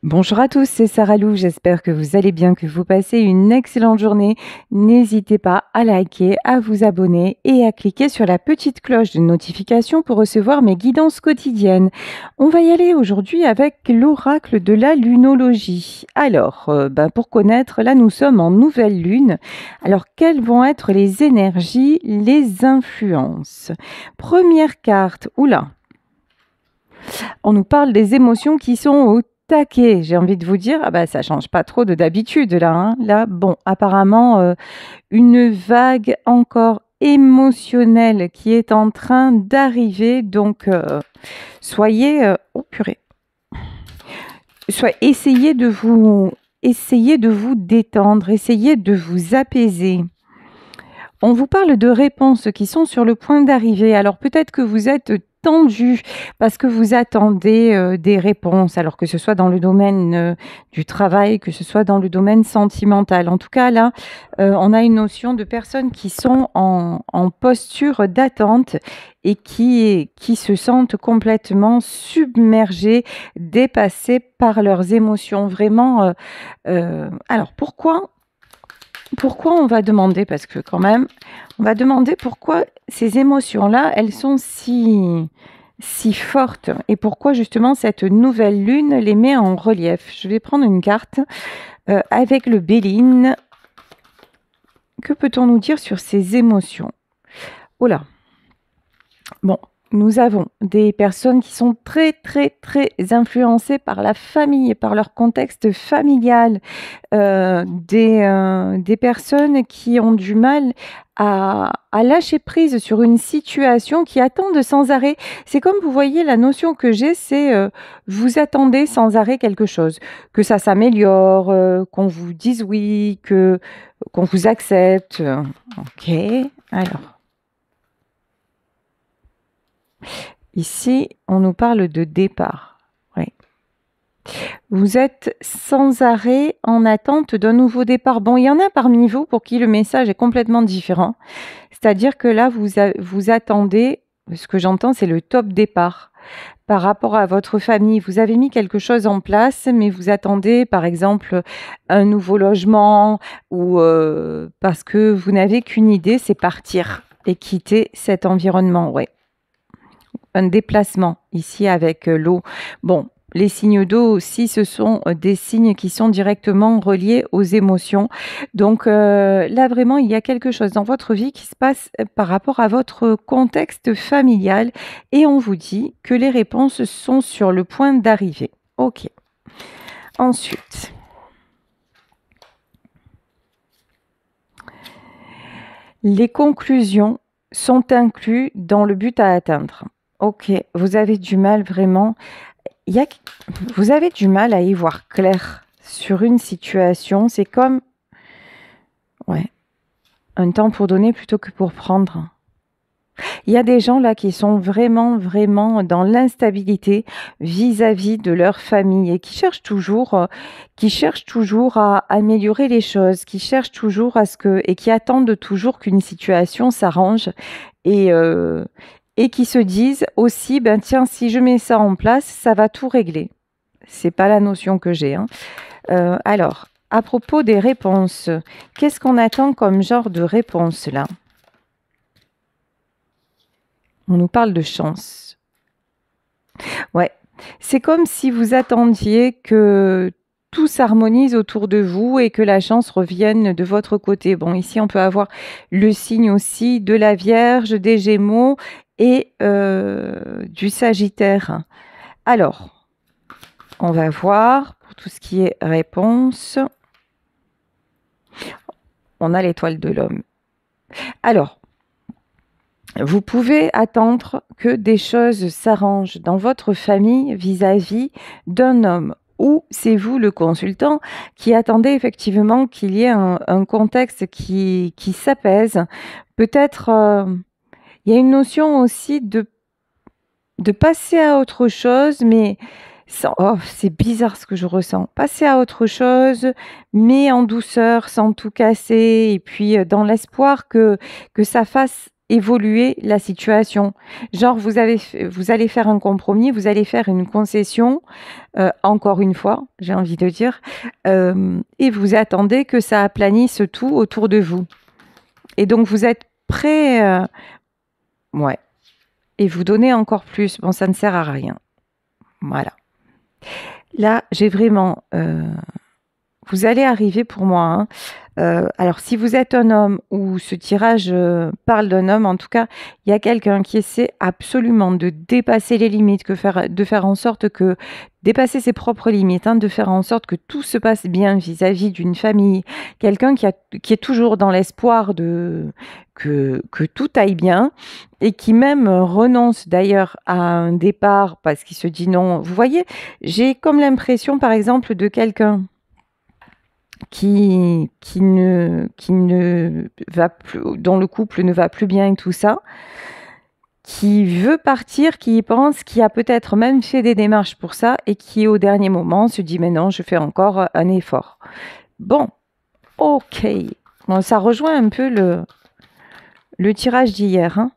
Bonjour à tous, c'est Sarah Lou, j'espère que vous allez bien, que vous passez une excellente journée. N'hésitez pas à liker, à vous abonner et à cliquer sur la petite cloche de notification pour recevoir mes guidances quotidiennes. On va y aller aujourd'hui avec l'oracle de la lunologie. Alors, pour connaître, là nous sommes en nouvelle lune. Alors, quelles vont être les énergies, les influences? Première carte, oula, on nous parle des émotions qui sont au taquet. J'ai envie de vous dire, ah bah, ça change pas trop de d'habitude là, hein. Là, bon, apparemment, une vague encore émotionnelle qui est en train d'arriver. Donc, soyez, oh purée, essayez de vous détendre, essayez de vous apaiser. On vous parle de réponses qui sont sur le point d'arriver. Alors peut-être que vous êtes tendu parce que vous attendez des réponses, alors que ce soit dans le domaine du travail, que ce soit dans le domaine sentimental. En tout cas, là, on a une notion de personnes qui sont en posture d'attente et qui se sentent complètement submergées, dépassées par leurs émotions. Vraiment, alors pourquoi on va demander? Parce que quand même, on va demander pourquoi ces émotions-là, elles sont si fortes et pourquoi justement cette nouvelle lune les met en relief. Je vais prendre une carte avec le Béline. Que peut-on nous dire sur ces émotions? Oh là. Bon, nous avons des personnes qui sont très, très, très influencées par la famille, par leur contexte familial, des personnes qui ont du mal à lâcher prise sur une situation, qui attendent sans arrêt. C'est comme, vous voyez, la notion que j'ai, c'est vous attendez sans arrêt quelque chose, que ça s'améliore, qu'on vous dise oui, qu'on vous accepte. Ok, alors. Ici, on nous parle de départ. Oui. Vous êtes sans arrêt en attente d'un nouveau départ. Bon, il y en a parmi vous pour qui le message est complètement différent. C'est-à-dire que là, vous attendez, ce que j'entends, c'est le top départ. Par rapport à votre famille, vous avez mis quelque chose en place, mais vous attendez, par exemple, un nouveau logement ou parce que vous n'avez qu'une idée, c'est partir et quitter cet environnement. Ouais. Un déplacement ici avec l'eau. Bon, les signes d'eau aussi, ce sont des signes qui sont directement reliés aux émotions. Donc là, vraiment, il y a quelque chose dans votre vie qui se passe par rapport à votre contexte familial et on vous dit que les réponses sont sur le point d'arriver. Ok. Ensuite, les conclusions sont incluses dans le but à atteindre. Ok, vous avez du mal vraiment. Vous avez du mal à y voir clair sur une situation. C'est comme un temps pour donner plutôt que pour prendre. Il y a des gens là qui sont vraiment, vraiment dans l'instabilité vis-à-vis de leur famille et qui cherchent toujours à améliorer les choses, qui cherchent toujours et qui attendent toujours qu'une situation s'arrange et, euh, et qui se disent aussi, ben tiens, si je mets ça en place, ça va tout régler. C'est pas la notion que j'ai, hein. Alors, à propos des réponses, qu'est-ce qu'on attend comme genre de réponse là? On nous parle de chance. Ouais, c'est comme si vous attendiez que tout s'harmonise autour de vous et que la chance revienne de votre côté. Bon, ici, on peut avoir le signe aussi de la Vierge, des Gémeaux et du Sagittaire. Alors, on va voir pour tout ce qui est réponse. On a l'étoile de l'homme. Alors, vous pouvez attendre que des choses s'arrangent dans votre famille vis-à-vis d'un homme. Ou c'est vous, le consultant, qui attendez effectivement qu'il y ait un contexte qui s'apaise. Peut-être, il y a une notion aussi de passer à autre chose, mais oh, c'est bizarre ce que je ressens. Passer à autre chose, mais en douceur, sans tout casser, et puis dans l'espoir que ça fasse évoluer la situation. Genre, vous allez faire un compromis, vous allez faire une concession, encore une fois, j'ai envie de dire, et vous attendez que ça aplanisse tout autour de vous. Et donc, vous êtes prêt, ouais, et vous donnez encore plus. Bon, ça ne sert à rien. Voilà. Là, j'ai vraiment... vous allez arriver pour moi, hein. Alors, si vous êtes un homme ou ce tirage parle d'un homme, en tout cas, il y a quelqu'un qui essaie absolument de dépasser les limites, de faire en sorte que, dépasser ses propres limites, hein, de faire en sorte que tout se passe bien vis-à-vis d'une famille. Quelqu'un qui est toujours dans l'espoir que tout aille bien et qui même renonce d'ailleurs à un départ parce qu'il se dit non. Vous voyez, j'ai comme l'impression, par exemple, de quelqu'un qui ne va plus, dont le couple ne va plus bien et tout ça, qui veut partir, qui y pense, qui a peut-être même fait des démarches pour ça et qui au dernier moment se dit mais non, je fais encore un effort. Bon, ok. Bon, ça rejoint un peu le tirage d'hier, hein.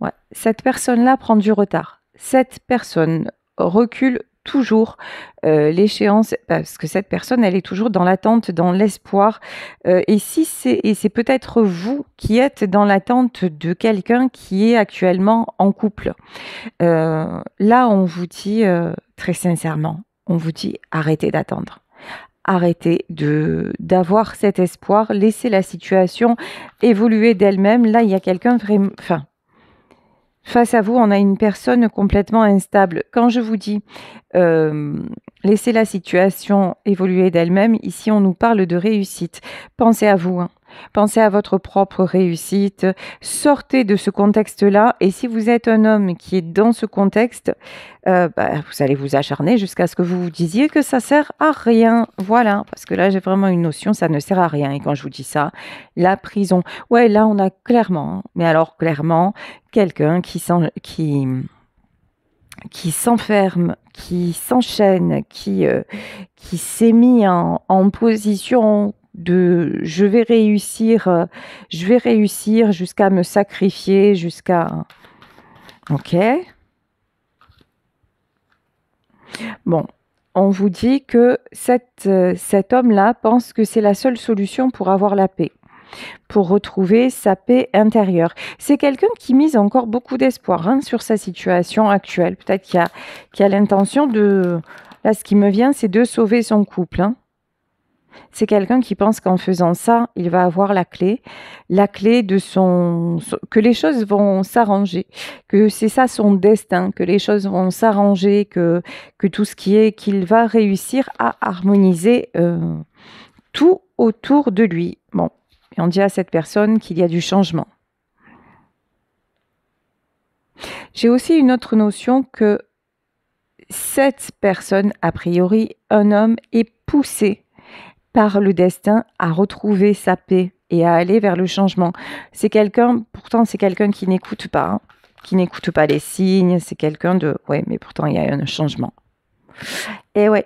Ouais. Cette personne-là prend du retard. Cette personne recule toujours l'échéance parce que cette personne, elle est toujours dans l'attente, dans l'espoir. Et c'est peut-être vous qui êtes dans l'attente de quelqu'un qui est actuellement en couple. Là, on vous dit très sincèrement, on vous dit arrêtez d'attendre. Arrêtez d'avoir cet espoir, laissez la situation évoluer d'elle-même. Là, il y a quelqu'un vraiment... Enfin, face à vous, on a une personne complètement instable. Quand je vous dis laissez la situation évoluer d'elle-même, ici on nous parle de réussite. Pensez à vous, hein. Pensez à votre propre réussite. Sortez de ce contexte-là. Et si vous êtes un homme qui est dans ce contexte, vous allez vous acharner jusqu'à ce que vous vous disiez que ça sert à rien. Voilà, parce que là j'ai vraiment une notion, ça ne sert à rien. Et quand je vous dis ça, la prison. Ouais, là on a clairement, hein, mais alors clairement, quelqu'un qui s'enferme, qui s'enchaîne, qui s'est mis en position de je vais réussir jusqu'à me sacrifier, jusqu'à... Ok. Bon, on vous dit que cet homme-là pense que c'est la seule solution pour avoir la paix, pour retrouver sa paix intérieure. C'est quelqu'un qui mise encore beaucoup d'espoir, hein, sur sa situation actuelle. Peut-être qu'il a l'intention de... Là, ce qui me vient, c'est de sauver son couple, hein. C'est quelqu'un qui pense qu'en faisant ça, il va avoir la clé que les choses vont s'arranger, que c'est ça son destin, que les choses vont s'arranger, que tout ce qui est, qu'il va réussir à harmoniser tout autour de lui. Bon, et on dit à cette personne qu'il y a du changement. J'ai aussi une autre notion que cette personne, a priori, un homme, est poussé par le destin à retrouver sa paix et à aller vers le changement. C'est quelqu'un qui n'écoute pas, hein, qui n'écoute pas les signes, c'est quelqu'un de... Ouais, mais pourtant il y a un changement. Et ouais,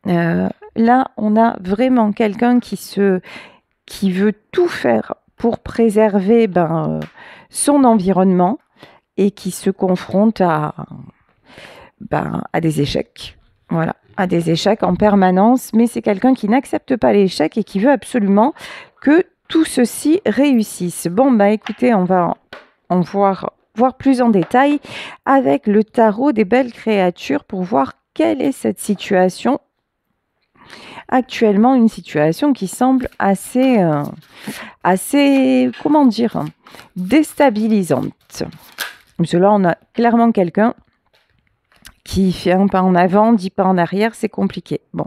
là on a vraiment quelqu'un qui veut tout faire pour préserver son environnement et qui se confronte à des échecs. Voilà, à des échecs en permanence, mais c'est quelqu'un qui n'accepte pas l'échec et qui veut absolument que tout ceci réussisse. Bon, écoutez, on va en voir plus en détail avec le tarot des belles créatures pour voir quelle est cette situation. Actuellement, une situation qui semble assez, comment dire, déstabilisante. Parce que là, on a clairement quelqu'un qui fait un pas en avant, 10 pas en arrière, c'est compliqué. Bon.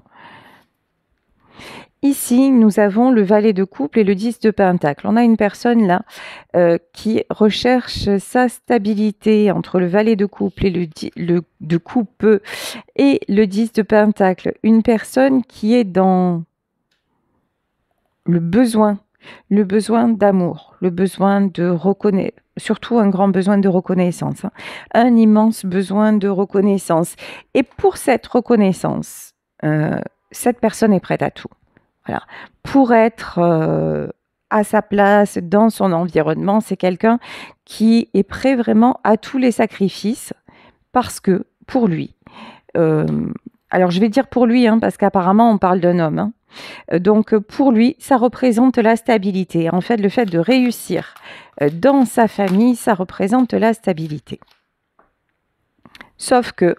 Ici, nous avons le valet de couple et le 10 de pentacle. On a une personne là qui recherche sa stabilité entre le valet de couple et le de coupe et le 10 de pentacle. Une personne qui est dans le besoin d'amour, le besoin de reconnaître, surtout un grand besoin de reconnaissance, hein, un immense besoin de reconnaissance. Et pour cette reconnaissance, cette personne est prête à tout. Voilà. Pour être à sa place dans son environnement. C'est quelqu'un qui est prêt vraiment à tous les sacrifices parce que pour lui, alors je vais dire pour lui, hein, parce qu'apparemment on parle d'un homme, hein. Donc pour lui, ça représente la stabilité. En fait, le fait de réussir dans sa famille, ça représente la stabilité. Sauf que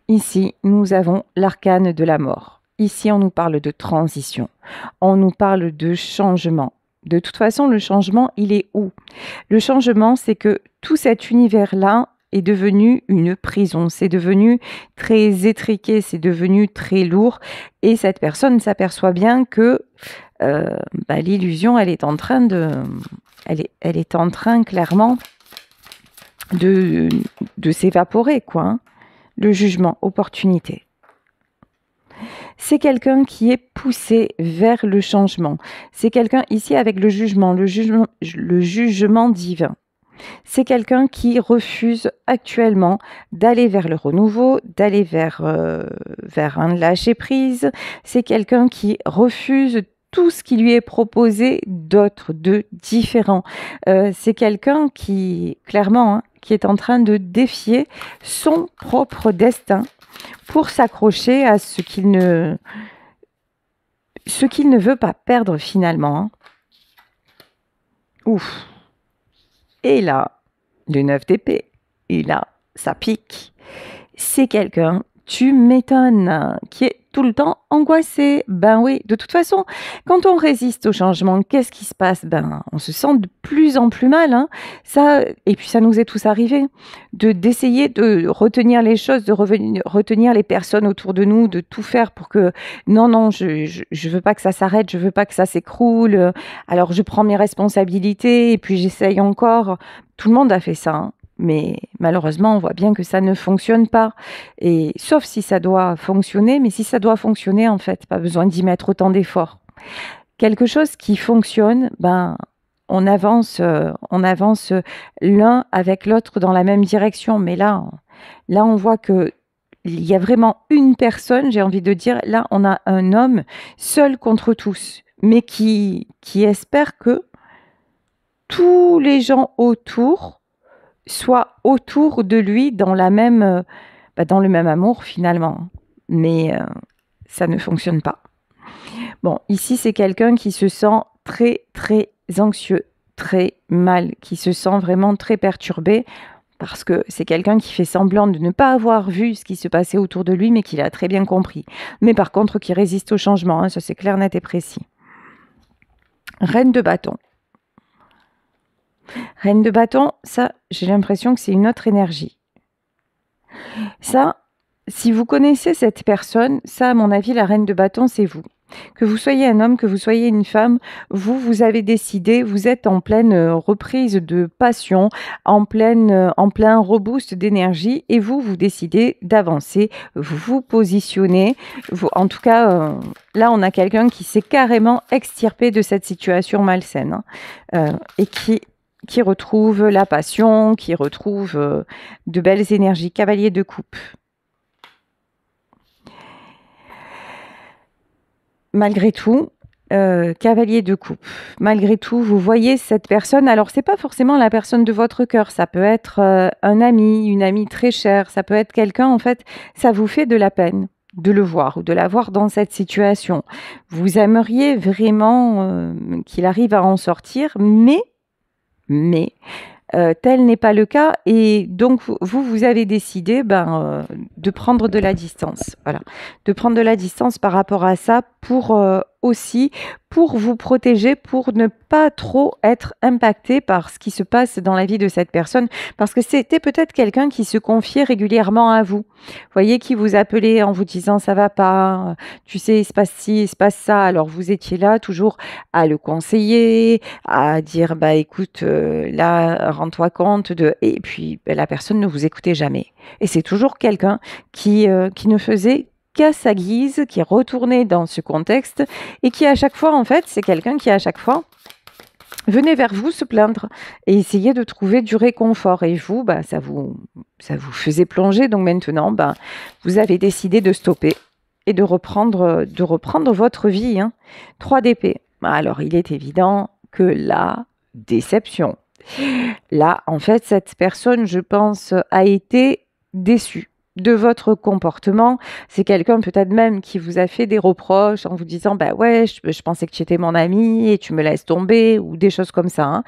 ici, nous avons l'arcane de la mort. Ici, on nous parle de transition. On nous parle de changement. De toute façon, le changement, il est où? Le changement, c'est que tout cet univers-là est devenu une prison. C'est devenu très étriqué, c'est devenu très lourd. Et cette personne s'aperçoit bien que l'illusion, elle est en train clairement de s'évaporer, quoi, hein. Le jugement, opportunité. C'est quelqu'un qui est poussé vers le changement. C'est quelqu'un ici avec le jugement divin. C'est quelqu'un qui refuse actuellement d'aller vers le renouveau, d'aller vers un lâcher-prise. C'est quelqu'un qui refuse tout ce qui lui est proposé d'autre, de différent. C'est quelqu'un qui, clairement, hein, qui est en train de défier son propre destin pour s'accrocher à ce qu'il ne veut pas perdre finalement, hein. Ouf. Et là, le 9 d'épée, et là, ça pique. C'est quelqu'un, tu m'étonnes, qui est tout le temps angoissé. Ben oui, de toute façon, quand on résiste au changement, qu'est-ce qui se passe? Ben, on se sent de plus en plus mal, hein. Ça, et puis ça nous est tous arrivé, d'essayer de retenir les choses, de retenir les personnes autour de nous, de tout faire pour que non, je veux pas que ça s'arrête, je veux pas que ça s'écroule. Alors je prends mes responsabilités et puis j'essaye encore. Tout le monde a fait ça, hein. Mais malheureusement, on voit bien que ça ne fonctionne pas. Et sauf si ça doit fonctionner, mais si ça doit fonctionner, en fait, pas besoin d'y mettre autant d'efforts. Quelque chose qui fonctionne, ben, on avance l'un avec l'autre dans la même direction. Mais là, on voit que il y a vraiment une personne, j'ai envie de dire, là, on a un homme seul contre tous, mais qui espère que tous les gens autour soit autour de lui dans le même amour finalement. Mais ça ne fonctionne pas. Bon, ici, c'est quelqu'un qui se sent très, très anxieux, très mal, qui se sent vraiment très perturbé parce que c'est quelqu'un qui fait semblant de ne pas avoir vu ce qui se passait autour de lui, mais qu'il a très bien compris. Mais par contre, qui résiste au changement, hein, ça c'est clair, net et précis. Reine de bâton. Reine de bâton, ça, j'ai l'impression que c'est une autre énergie. Ça, si vous connaissez cette personne, ça, à mon avis, la reine de bâton, c'est vous. Que vous soyez un homme, que vous soyez une femme, vous avez décidé, vous êtes en pleine reprise de passion, en plein reboost d'énergie, et vous décidez d'avancer, vous vous positionnez. En tout cas, là, on a quelqu'un qui s'est carrément extirpé de cette situation malsaine, hein, et qui retrouve la passion, qui retrouve de belles énergies. Cavalier de coupe. Malgré tout, cavalier de coupe, malgré tout, vous voyez cette personne. Alors, c'est pas forcément la personne de votre cœur. Ça peut être un ami, une amie très chère. Ça peut être quelqu'un, en fait, ça vous fait de la peine de le voir ou de la voir dans cette situation. Vous aimeriez vraiment qu'il arrive à en sortir, mais tel n'est pas le cas, et donc vous avez décidé de prendre de la distance. Voilà, de prendre de la distance par rapport à ça pour aussi pour vous protéger, pour ne pas trop être impacté par ce qui se passe dans la vie de cette personne, parce que c'était peut-être quelqu'un qui se confiait régulièrement à vous. Voyez, qui vous appelait en vous disant ça va pas, tu sais, il se passe ci, il se passe ça. Alors vous étiez là toujours à le conseiller, à dire bah écoute, là rends-toi compte de, et puis la personne ne vous écoutait jamais. Et c'est toujours quelqu'un qui ne faisait qu'à sa guise, qui retournait dans ce contexte et qui à chaque fois, en fait, c'est quelqu'un qui à chaque fois venait vers vous se plaindre et essayait de trouver du réconfort. Et vous, ça vous faisait plonger. Donc maintenant, vous avez décidé de stopper et de reprendre votre vie, hein. 3 d'épée. Alors, il est évident que la déception. Là, en fait, cette personne, je pense, a été déçue de votre comportement. C'est quelqu'un peut-être même qui vous a fait des reproches en vous disant: «Bah ouais, je pensais que tu étais mon ami et tu me laisses tomber» ou des choses comme ça,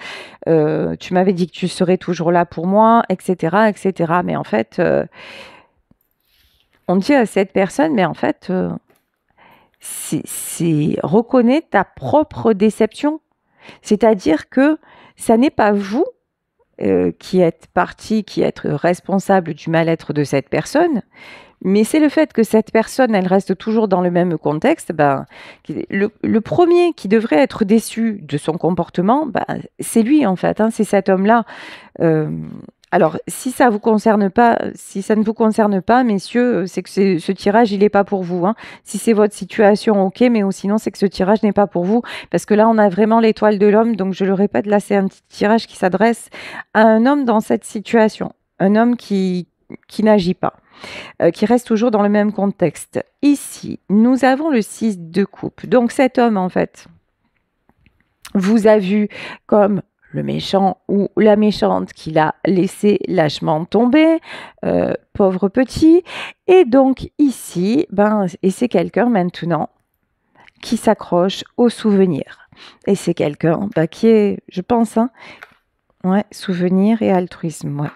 hein. «Tu m'avais dit que tu serais toujours là pour moi» et cetera et cetera. Mais en fait, on dit à cette personne: «Mais en fait, c'est reconnais ta propre déception». C'est-à-dire que ça n'est pas vous qui êtes partie, qui êtes responsable du mal-être de cette personne, mais c'est le fait que cette personne, elle reste toujours dans le même contexte, ben, le 1er qui devrait être déçu de son comportement, ben, c'est lui en fait, hein, c'est cet homme-là. Hem, alors si ça ne vous concerne pas messieurs, c'est que ce tirage, il est pas pour vous, hein. Si c'est votre situation, OK, mais sinon c'est que ce tirage n'est pas pour vous. Parce que là, on a vraiment l'étoile de l'homme, donc je le répète, là, c'est un petit tirage qui s'adresse à un homme dans cette situation. Un homme qui n'agit pas, qui reste toujours dans le même contexte. Ici, nous avons le 6 de coupe. Donc cet homme, en fait, vous a vu comme le méchant ou la méchante qui l'a laissé lâchement tomber, pauvre petit. Et donc ici, ben, et c'est quelqu'un maintenant qui s'accroche aux souvenirs. Et c'est quelqu'un bah, qui est, je pense, hein, ouais, souvenir et altruisme, ouais.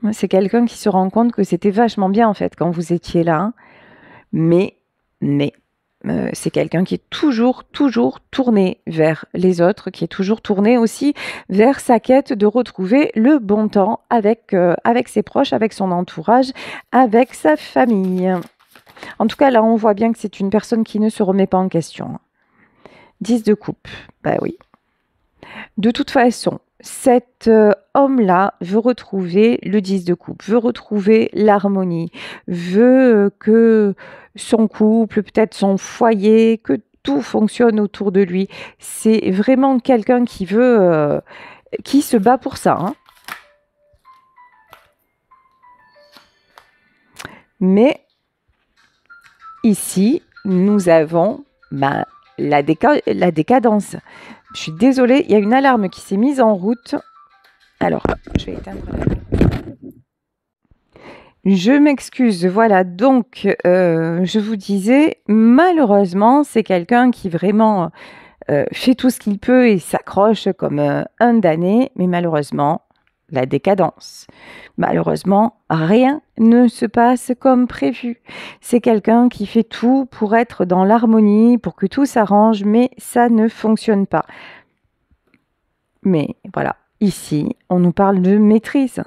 Ouais, c'est quelqu'un qui se rend compte que c'était vachement bien en fait quand vous étiez là, hein. Mais c'est quelqu'un qui est toujours tourné vers les autres, qui est toujours tourné aussi vers sa quête de retrouver le bon temps avec ses proches, avec son entourage, avec sa famille. En tout cas, là, on voit bien que c'est une personne qui ne se remet pas en question. 10 de coupe, bah oui. De toute façon, cet homme-là veut retrouver le 10 de coupe, veut retrouver l'harmonie, veut que son couple, peut-être son foyer, que tout fonctionne autour de lui. C'est vraiment quelqu'un qui se bat pour ça, hein. Mais ici, nous avons ben, la décadence. Je suis désolée, il y a une alarme qui s'est mise en route. Alors, je vais éteindre l'alarme. Je m'excuse, voilà, donc je vous disais, malheureusement, c'est quelqu'un qui vraiment fait tout ce qu'il peut et s'accroche comme un damné, mais malheureusement, la décadence. Malheureusement, rien ne se passe comme prévu. C'est quelqu'un qui fait tout pour être dans l'harmonie, pour que tout s'arrange, mais ça ne fonctionne pas. Mais voilà, ici, on nous parle de maîtrise.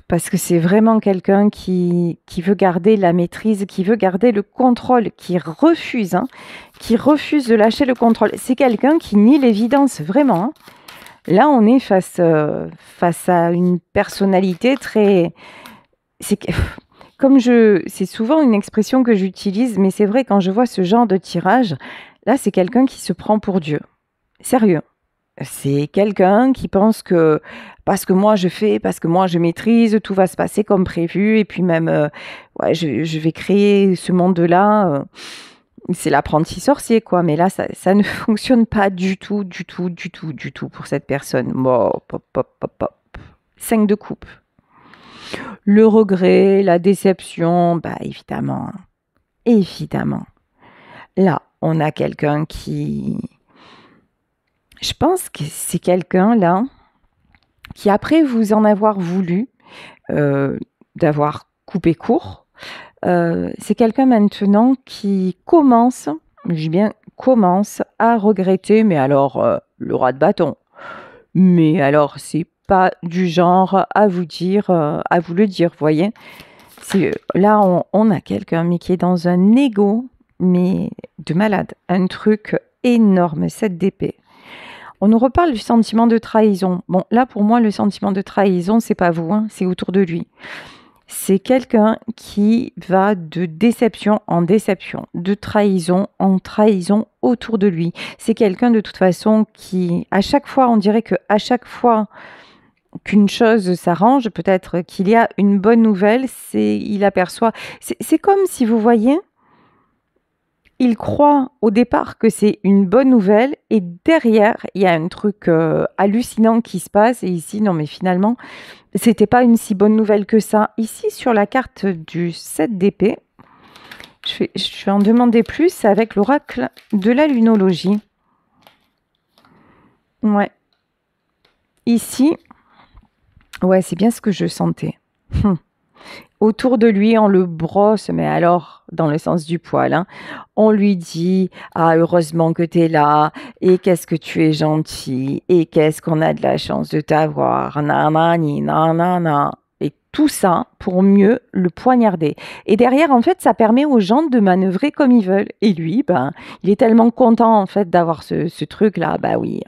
Parce que c'est vraiment quelqu'un qui veut garder la maîtrise, qui veut garder le contrôle, qui refuse de lâcher le contrôle. C'est quelqu'un qui nie l'évidence, vraiment, hein. Là, on est face à une personnalité très... C'est souvent une expression que j'utilise, mais c'est vrai, quand je vois ce genre de tirage, là, c'est quelqu'un qui se prend pour Dieu. Sérieux. C'est quelqu'un qui pense que parce que moi je fais, parce que moi je maîtrise, tout va se passer comme prévu et puis même, ouais, je vais créer ce monde-là, c'est l'apprenti sorcier quoi. Mais là ça ne fonctionne pas du tout, du tout, du tout, du tout pour cette personne. Bon, pop, pop, pop, pop. 5 de coupe. Le regret, la déception, bah évidemment, hein. Évidemment. Là, on a quelqu'un qui... Je pense que c'est quelqu'un là qui, après vous en avoir voulu, d'avoir coupé court, c'est quelqu'un maintenant qui commence, je dis bien commence à regretter, mais alors le roi de bâton. Mais alors c'est pas du genre à vous dire, à vous le dire, vous voyez. Là on a quelqu'un mais qui est dans un ego, mais de malade, un truc énorme, 7 d'épée. On nous reparle du sentiment de trahison. Bon, là, pour moi, le sentiment de trahison, c'est pas vous, hein, c'est autour de lui. C'est quelqu'un qui va de déception en déception, de trahison en trahison autour de lui. C'est quelqu'un, de toute façon, qui, à chaque fois, on dirait qu'à chaque fois qu'une chose s'arrange, peut-être qu'il y a une bonne nouvelle, il aperçoit... C'est comme si vous voyez il croit au départ que c'est une bonne nouvelle et derrière, il y a un truc hallucinant qui se passe. Et ici, non, mais finalement, c'était pas une si bonne nouvelle que ça. Ici, sur la carte du 7 d'épée, je vais en demander plus avec l'oracle de la lunologie. Ouais. Ici, ouais, c'est bien ce que je sentais. Autour de lui, on le brosse, mais alors, dans le sens du poil, hein, on lui dit: «Ah, heureusement que tu es là, et qu'est-ce que tu es gentil, et qu'est-ce qu'on a de la chance de t'avoir, nanani, nanana», et tout ça pour mieux le poignarder. Et derrière, en fait, ça permet aux gens de manœuvrer comme ils veulent. Et lui, ben, il est tellement content, en fait, d'avoir ce truc-là. Bah oui,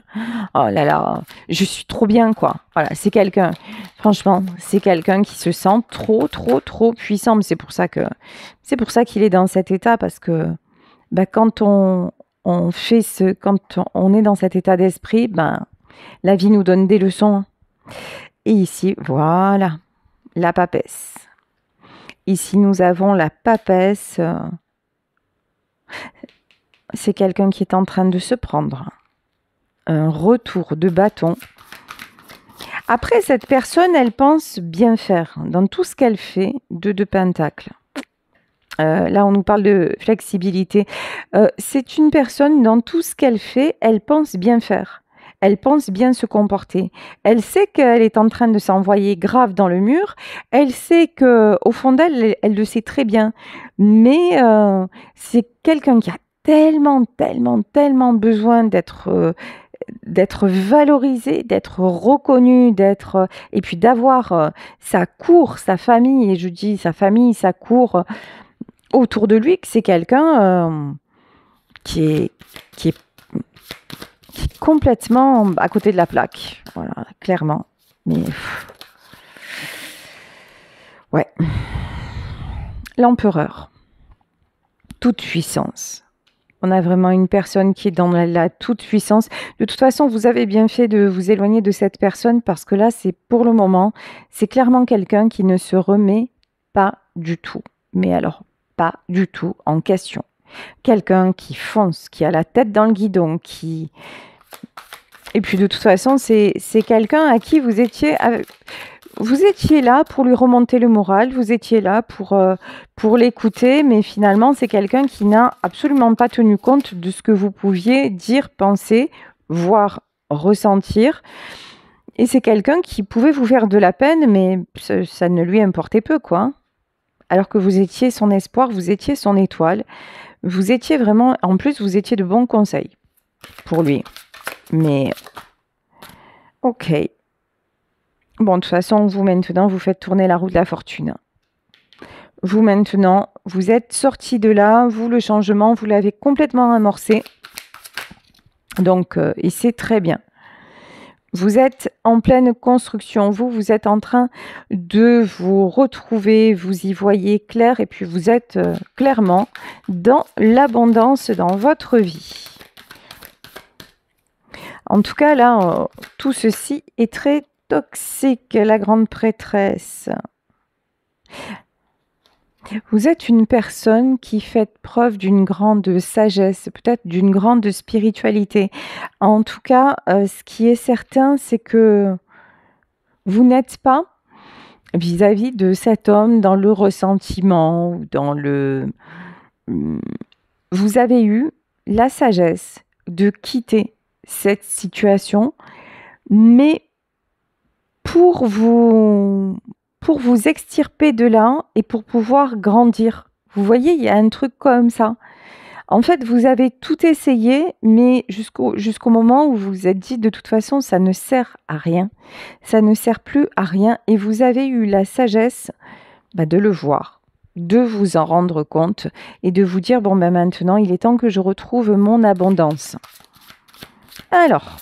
oh là là, je suis trop bien, quoi. Voilà, c'est quelqu'un. Franchement, c'est quelqu'un qui se sent trop, trop, trop puissant. Mais c'est pour ça qu'il est dans cet état, parce que bah, quand quand on est dans cet état d'esprit, ben, la vie nous donne des leçons. Et ici, voilà, la papesse. Ici, nous avons la papesse. C'est quelqu'un qui est en train de se prendre un retour de bâton. Après, cette personne, elle pense bien faire dans tout ce qu'elle fait, de pentacles. Là, on nous parle de flexibilité. C'est une personne, dans tout ce qu'elle fait, elle pense bien faire. Elle pense bien se comporter. Elle sait qu'elle est en train de s'envoyer grave dans le mur. Elle sait qu'au fond d'elle, elle le sait très bien. Mais c'est quelqu'un qui a tellement, tellement, tellement besoin d'être valorisé, d'être reconnu, et puis d'avoir sa cour, sa famille, et je dis sa famille, sa cour autour de lui, que c'est quelqu'un qui est, qui est qui est complètement à côté de la plaque. Voilà, clairement. Mais ouais. L'empereur. Toute puissance. On a vraiment une personne qui est dans la toute puissance. De toute façon, vous avez bien fait de vous éloigner de cette personne, parce que là, c'est pour le moment, c'est clairement quelqu'un qui ne se remet pas du tout. Mais alors, pas du tout en question. Quelqu'un qui fonce, qui a la tête dans le guidon, qui... Et puis de toute façon, c'est quelqu'un à qui vous étiez là pour lui remonter le moral, vous étiez là pour l'écouter, mais finalement, c'est quelqu'un qui n'a absolument pas tenu compte de ce que vous pouviez dire, penser, voir, ressentir. Et c'est quelqu'un qui pouvait vous faire de la peine, mais ça ne lui importait peu, quoi. Alors que vous étiez son espoir, vous étiez son étoile. Vous étiez vraiment... En plus, vous étiez de bons conseils pour lui. Mais... Ok. Bon, de toute façon, vous maintenant, vous faites tourner la roue de la fortune. Vous maintenant, vous êtes sorti de là, vous, le changement, vous l'avez complètement amorcé. Donc, et c'est très bien. Vous êtes en pleine construction, vous êtes en train de vous retrouver, vous y voyez clair, et puis vous êtes clairement dans l'abondance dans votre vie. En tout cas, là, tout ceci est très toxique, la grande prêtresse. Vous êtes une personne qui fait preuve d'une grande sagesse, peut-être d'une grande spiritualité. En tout cas, ce qui est certain, c'est que vous n'êtes pas vis-à-vis de cet homme dans le ressentiment ou dans le... Vous avez eu la sagesse de quitter cette situation, mais pour vous extirper de là et pour pouvoir grandir. Vous voyez, il y a un truc comme ça. En fait, vous avez tout essayé, mais jusqu'au moment où vous vous êtes dit, de toute façon, ça ne sert à rien. Ça ne sert plus à rien. Et vous avez eu la sagesse de le voir, de vous en rendre compte et de vous dire, bon, maintenant, il est temps que je retrouve mon abondance. Alors,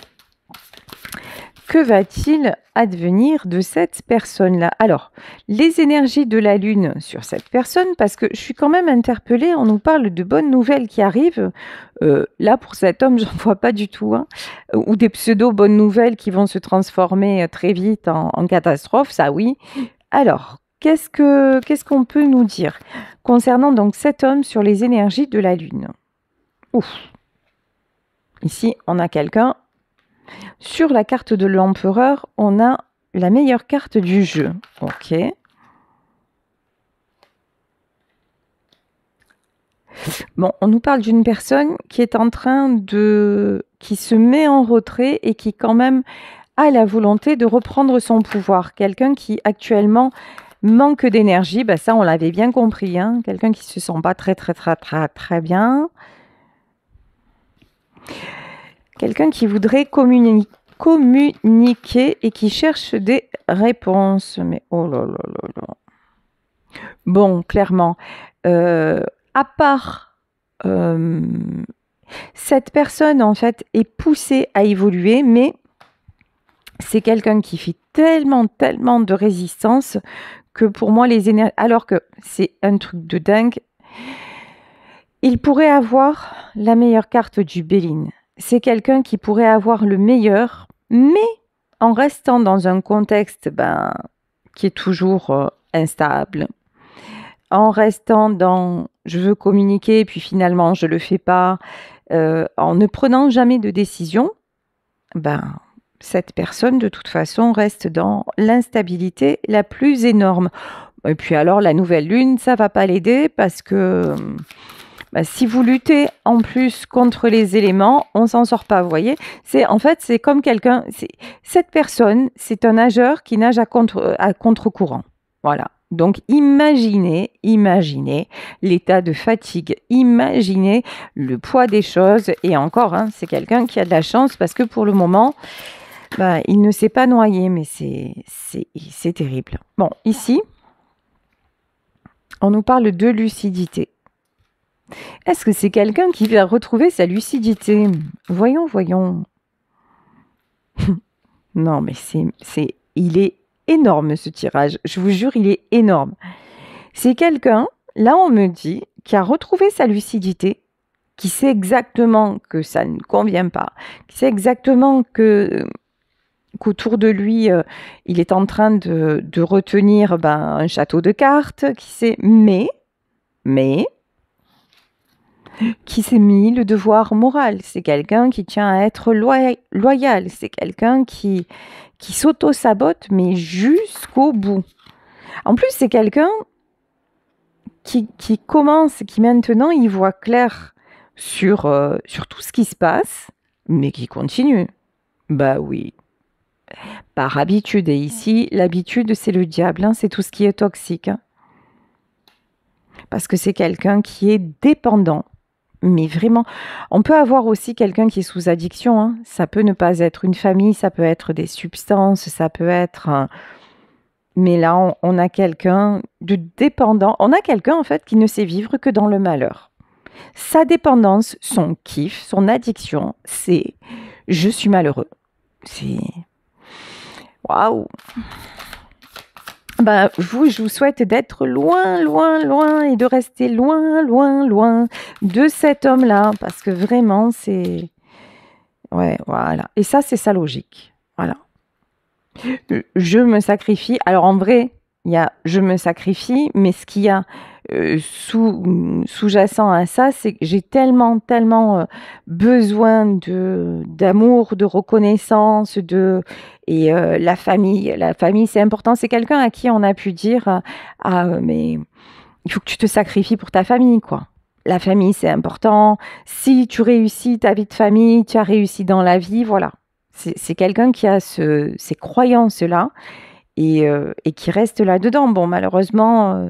que va-t-il advenir de cette personne-là? Alors, les énergies de la Lune sur cette personne, parce que je suis quand même interpellée, on nous parle de bonnes nouvelles qui arrivent. Là, pour cet homme, j'en vois pas du tout. Hein. Ou des pseudo-bonnes nouvelles qui vont se transformer très vite en catastrophe, ça oui. Alors, qu'est-ce qu'on peut nous dire concernant donc cet homme sur les énergies de la Lune? Ouf. Ici, on a quelqu'un. Sur la carte de l'empereur, on a la meilleure carte du jeu. Ok. Bon, on nous parle d'une personne qui est en train de... qui se met en retrait et qui quand même a la volonté de reprendre son pouvoir. Quelqu'un qui actuellement manque d'énergie, ben ça on l'avait bien compris, hein. Quelqu'un qui se sent pas très bien. Quelqu'un qui voudrait communiquer et qui cherche des réponses. Mais oh là là là là. Bon, clairement, à part cette personne en fait est poussée à évoluer, mais c'est quelqu'un qui fait tellement de résistance que pour moi les énergies, alors que c'est un truc de dingue, il pourrait avoir la meilleure carte du Béline. C'est quelqu'un qui pourrait avoir le meilleur, mais en restant dans un contexte qui est toujours instable, en restant dans je veux communiquer, puis finalement je ne le fais pas, en ne prenant jamais de décision, cette personne de toute façon reste dans l'instabilité la plus énorme. Et puis alors la nouvelle lune, ça ne va pas l'aider parce que si vous luttez en plus contre les éléments, on s'en sort pas, vous voyez. En fait, c'est comme quelqu'un, cette personne, c'est un nageur qui nage à contre-courant. Voilà. Donc, imaginez l'état de fatigue, imaginez le poids des choses. Et encore, hein, c'est quelqu'un qui a de la chance parce que pour le moment, il ne s'est pas noyé, mais c'est terrible. Bon, ici, on nous parle de lucidité. Est-ce que c'est quelqu'un qui va retrouver sa lucidité? Voyons. Non, mais il est énorme ce tirage. Je vous jure, il est énorme. C'est quelqu'un, là on me dit, qui a retrouvé sa lucidité, qui sait exactement que ça ne convient pas, qui sait exactement qu'autour de lui, il est en train de retenir un château de cartes, qui sait, mais qui s'est mis le devoir moral. C'est quelqu'un qui tient à être loyal. C'est quelqu'un qui s'auto-sabote, mais jusqu'au bout. En plus, c'est quelqu'un qui commence, qui maintenant, il voit clair sur tout ce qui se passe, mais qui continue. Bah oui. Par habitude. Et ici, l'habitude, c'est le diable. Hein, c'est tout ce qui est toxique. Hein. Parce que c'est quelqu'un qui est dépendant. Mais vraiment, on peut avoir aussi quelqu'un qui est sous addiction. Hein. Ça peut ne pas être une famille, ça peut être des substances, ça peut être... Mais là, on a quelqu'un de dépendant. On a quelqu'un, en fait, qui ne sait vivre que dans le malheur. Sa dépendance, son kiff, son addiction, c'est « je suis malheureux ». C'est... Waouh! Je vous souhaite d'être loin et de rester loin de cet homme-là, parce que vraiment, c'est... Ouais, voilà. Et ça, c'est sa logique. Voilà. Je me sacrifie. Alors, en vrai, il y a « je me sacrifie », mais ce qu'il y a sous-jacent à ça, c'est que j'ai tellement besoin d'amour, de reconnaissance, et la famille, c'est important. C'est quelqu'un à qui on a pu dire mais il faut que tu te sacrifies pour ta famille, quoi. La famille, c'est important. Si tu réussis ta vie de famille, tu as réussi dans la vie, voilà. C'est quelqu'un qui a ces croyances-là et qui reste là-dedans. Bon, malheureusement,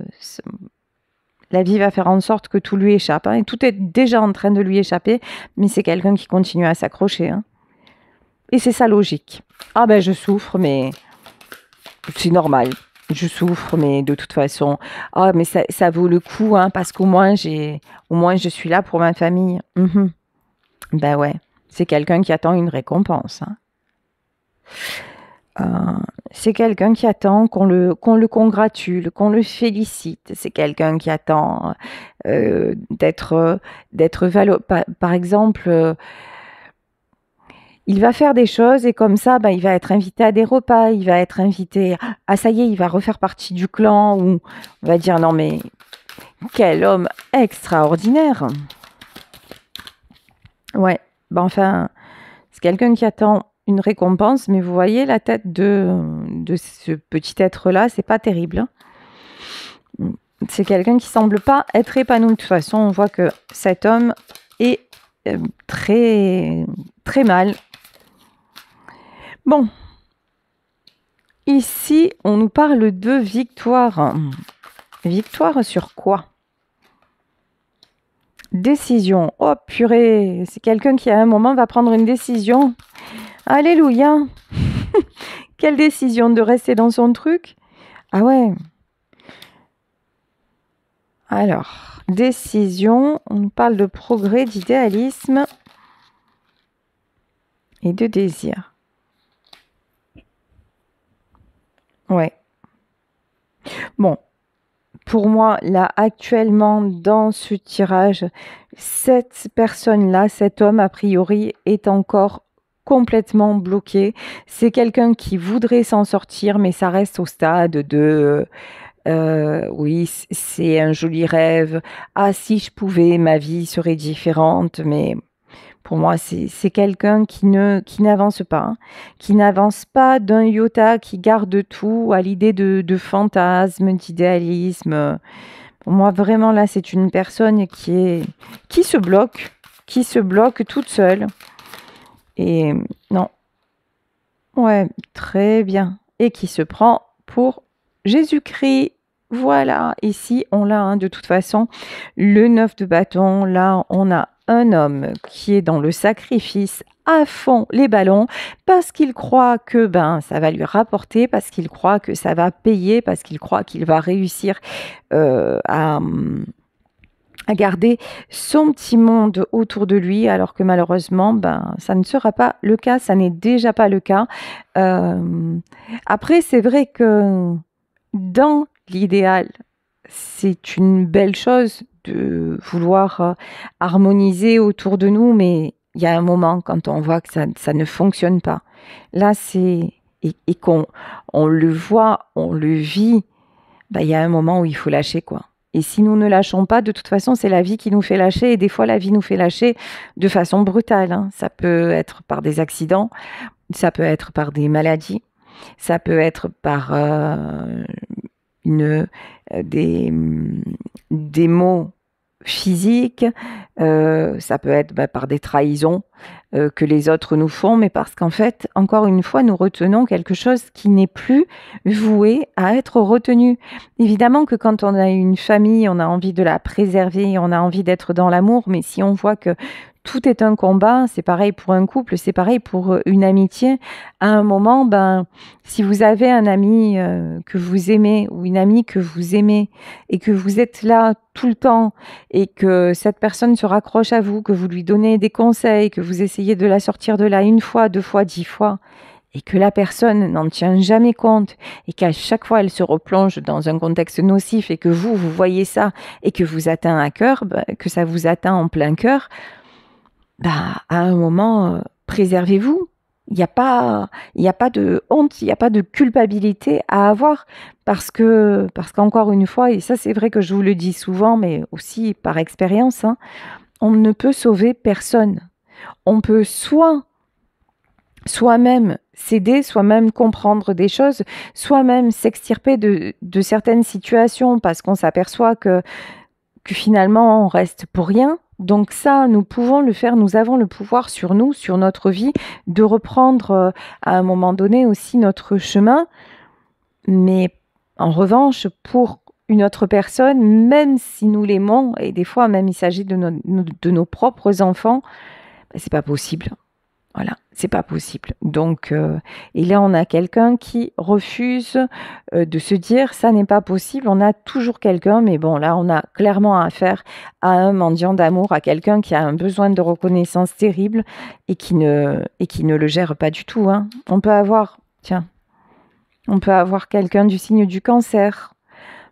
la vie va faire en sorte que tout lui échappe. Hein, et tout est déjà en train de lui échapper, mais c'est quelqu'un qui continue à s'accrocher. Hein. Et c'est sa logique. Ah je souffre, mais c'est normal. Je souffre, mais de toute façon, mais ça vaut le coup, hein, parce qu'au moins, je suis là pour ma famille. Ouais, c'est quelqu'un qui attend une récompense. Hein. C'est quelqu'un qui attend qu'on le congratule, qu'on le félicite. C'est quelqu'un qui attend d'être valorisé. Par exemple, il va faire des choses et comme ça, il va être invité à des repas, il va être invité... Ah, ça y est, il va refaire partie du clan ou on va dire, non mais, quel homme extraordinaire! Ouais, bah, enfin, c'est quelqu'un qui attend une récompense, mais vous voyez la tête de ce petit être-là, c'est pas terrible, hein. C'est quelqu'un qui semble pas être épanoui. De toute façon, on voit que cet homme est très, très mal. Bon, ici, on nous parle de victoire. Victoire sur quoi? Décision. Oh purée, c'est quelqu'un qui à un moment va prendre une décision. Alléluia. Quelle décision de rester dans son truc? Ah ouais. Alors, décision, on parle de progrès, d'idéalisme et de désir. Ouais. Bon, pour moi, là, actuellement, dans ce tirage, cette personne-là, cet homme, a priori, est encore complètement bloqué. C'est quelqu'un qui voudrait s'en sortir, mais ça reste au stade de oui, c'est un joli rêve. Ah, si je pouvais, ma vie serait différente. Mais pour moi, c'est quelqu'un qui n'avance pas, hein, qui n'avance pas d'un iota, qui garde tout à l'idée de fantasme, d'idéalisme. Pour moi, vraiment, là, c'est une personne qui qui se bloque toute seule. Et non, ouais, très bien. Et qui se prend pour Jésus-Christ. Voilà, ici on l'a, hein, de toute façon, le 9 de bâton, là on a un homme qui est dans le sacrifice à fond les ballons parce qu'il croit que ben ça va lui rapporter, parce qu'il croit que ça va payer, parce qu'il croit qu'il va réussir à garder son petit monde autour de lui, alors que malheureusement, ben, ça ne sera pas le cas, ça n'est déjà pas le cas. Euh, Après, c'est vrai que dans l'idéal, c'est une belle chose de vouloir harmoniser autour de nous, mais il y a un moment quand on voit que ça ne fonctionne pas. Là, et qu'on on le voit, on le vit, bah, il y a un moment où il faut lâcher, quoi. Et si nous ne lâchons pas, de toute façon, c'est la vie qui nous fait lâcher. Et des fois, la vie nous fait lâcher de façon brutale, hein. Ça peut être par des accidents, ça peut être par des maladies, ça peut être par une, des maux physiques, ça peut être bah, par des trahisons que les autres nous font, mais parce qu'en fait, encore une fois, nous retenons quelque chose qui n'est plus voué à être retenu. Évidemment que quand on a une famille, on a envie de la préserver, on a envie d'être dans l'amour, mais si on voit que tout est un combat, c'est pareil pour un couple, c'est pareil pour une amitié. À un moment, ben, si vous avez un ami que vous aimez ou une amie que vous aimez et que vous êtes là tout le temps et que cette personne se raccroche à vous, que vous lui donnez des conseils, que vous essayez de la sortir de là une fois, deux fois, 10 fois, et que la personne n'en tient jamais compte et qu'à chaque fois elle se replonge dans un contexte nocif et que vous voyez ça et que vous atteint à cœur, bah, que ça vous atteint en plein cœur, bah, à un moment, préservez-vous. Il y a pas de honte, il y a pas de culpabilité à avoir parce qu'encore une fois, et ça c'est vrai que je vous le dis souvent, mais aussi par expérience, hein, on ne peut sauver personne. On peut soit soi-même s'aider, soi-même comprendre des choses, soi-même s'extirper de certaines situations parce qu'on s'aperçoit que finalement on reste pour rien. Donc ça, nous pouvons le faire, nous avons le pouvoir sur nous, sur notre vie, de reprendre à un moment donné aussi notre chemin. Mais en revanche, pour une autre personne, même si nous l'aimons, et des fois même il s'agit de nos propres enfants, ben, c'est pas possible. Voilà, c'est pas possible. Donc, et là, on a quelqu'un qui refuse de se dire ça n'est pas possible. On a toujours quelqu'un, mais bon, là, on a clairement affaire à un mendiant d'amour, à quelqu'un qui a un besoin de reconnaissance terrible et qui ne le gère pas du tout, hein. On peut avoir, tiens, on peut avoir quelqu'un du signe du cancer.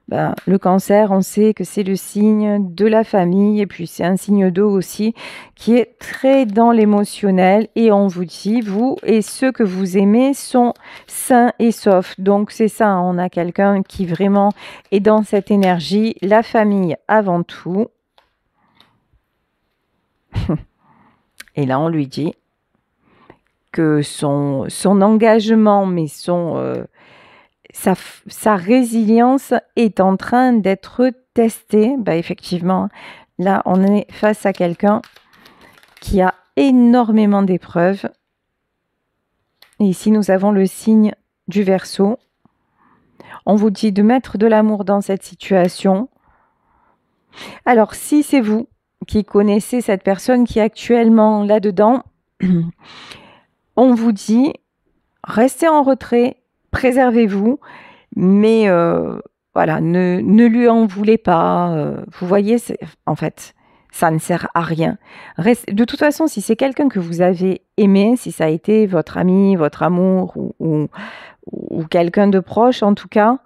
Ben, le cancer, on sait que c'est le signe de la famille et puis c'est un signe d'eau aussi qui est très dans l'émotionnel et on vous dit, vous et ceux que vous aimez sont sains et saufs. Donc c'est ça, on a quelqu'un qui vraiment est dans cette énergie, la famille avant tout. Et là, on lui dit que son engagement, mais sa résilience est en train d'être testée. Bah, effectivement, là, on est face à quelqu'un qui a énormément d'épreuves. Et ici, nous avons le signe du Verseau. On vous dit de mettre de l'amour dans cette situation. Alors, si c'est vous qui connaissez cette personne qui est actuellement là-dedans, on vous dit, restez en retrait, préservez-vous, mais voilà, ne lui en voulez pas. Vous voyez, en fait, ça ne sert à rien. De toute façon, si c'est quelqu'un que vous avez aimé, si ça a été votre ami, votre amour ou quelqu'un de proche en tout cas,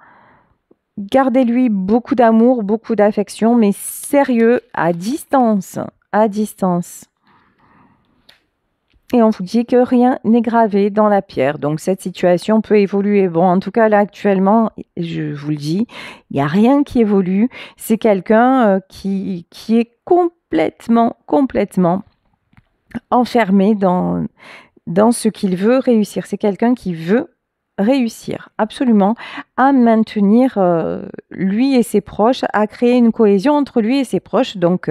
gardez-lui beaucoup d'amour, beaucoup d'affection, mais sérieux, à distance, à distance. Et on vous dit que rien n'est gravé dans la pierre. Donc cette situation peut évoluer. Bon, en tout cas, là, actuellement, je vous le dis, il n'y a rien qui évolue. C'est quelqu'un qui est complètement enfermé dans ce qu'il veut réussir. C'est quelqu'un qui veut réussir absolument à maintenir lui et ses proches, à créer une cohésion entre lui et ses proches. Donc,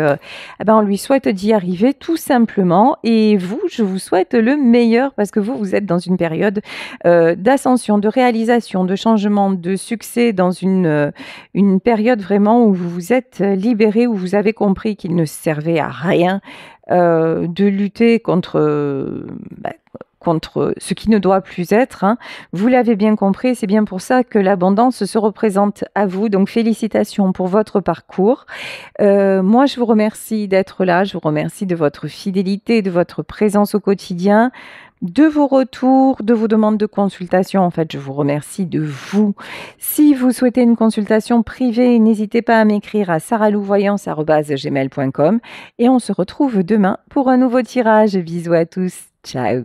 on lui souhaite d'y arriver tout simplement. Et vous, je vous souhaite le meilleur parce que vous êtes dans une période d'ascension, de réalisation, de changement, de succès, dans une période vraiment où vous vous êtes libéré, où vous avez compris qu'il ne servait à rien de lutter contre ce qui ne doit plus être. Hein. Vous l'avez bien compris, c'est bien pour ça que l'abondance se représente à vous. Donc, félicitations pour votre parcours. Moi, je vous remercie d'être là. Je vous remercie de votre fidélité, de votre présence au quotidien, de vos retours, de vos demandes de consultation. En fait, je vous remercie de vous. Si vous souhaitez une consultation privée, n'hésitez pas à m'écrire à saralouvoyance@gmail.com et on se retrouve demain pour un nouveau tirage. Bisous à tous. Ciao.